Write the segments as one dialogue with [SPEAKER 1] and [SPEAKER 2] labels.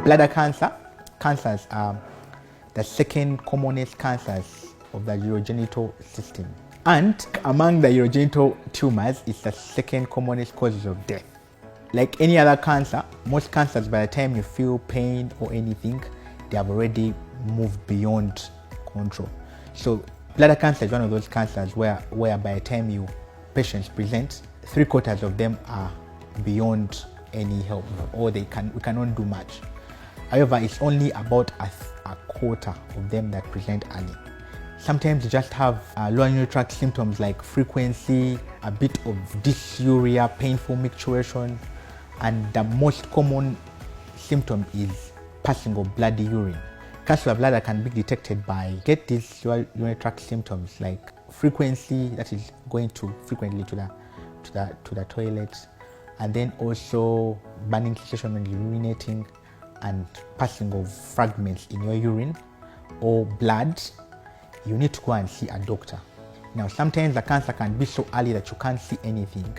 [SPEAKER 1] Bladder cancers are the second commonest cancers of the urogenital system. And among the urogenital tumors, it's the second commonest causes of death. Like any other cancer, most cancers, by the time you feel pain or anything, they have already moved beyond control. So bladder cancer is one of those cancers where by the time patients present, 3/4 of them are beyond any help, or we cannot do much. However, it's only about a quarter of them that present early. Sometimes you just have lower urinary tract symptoms like frequency, a bit of dysuria, painful micturition, and the most common symptom is passing of bloody urine. Cancer of bladder can be detected by these lower urinary tract symptoms like frequency, that is going frequently to the toilet, and then also burning sensation when you're urinating, and passing of fragments in your urine or blood. You need to go and see a doctor. Now, sometimes the cancer can be so early that you can't see anything.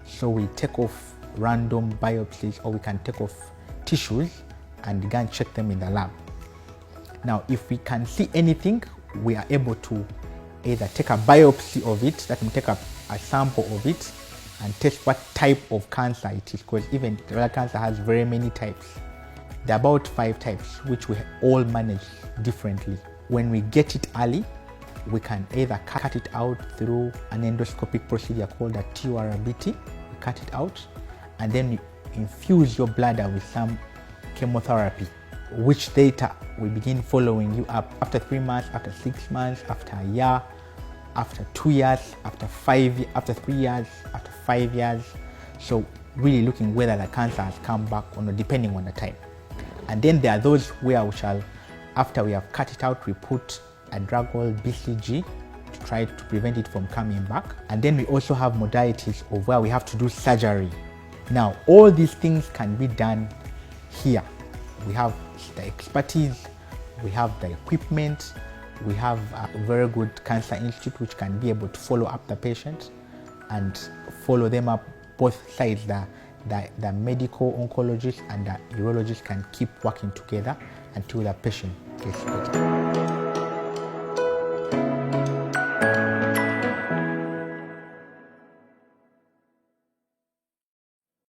[SPEAKER 1] So we take off random biopsies, or we can take off tissues and go and check them in the lab. Now, if we can see anything, we are able to either take a biopsy of it, that means take a sample of it and test what type of cancer it is, because even bladder cancer has very many types. There are about 5 types, which we all manage differently. When we get it early, we can either cut it out through an endoscopic procedure called a TURBT. We cut it out, and then we infuse your bladder with some chemotherapy, which later we begin following you up after 3 months, after 6 months, after a year, after 2 years, after 3 years, after 5 years. So really looking whether the cancer has come back or not, depending on the time. And then there are those where we shall, after we have cut it out, we put a drug called BCG to try to prevent it from coming back. And then we also have modalities of where we have to do surgery. Now, all these things can be done here. We have the expertise, we have the equipment, we have a very good cancer institute which can be able to follow up the patients and follow them up both sides. The medical oncologist and the urologist can keep working together until the patient gets better.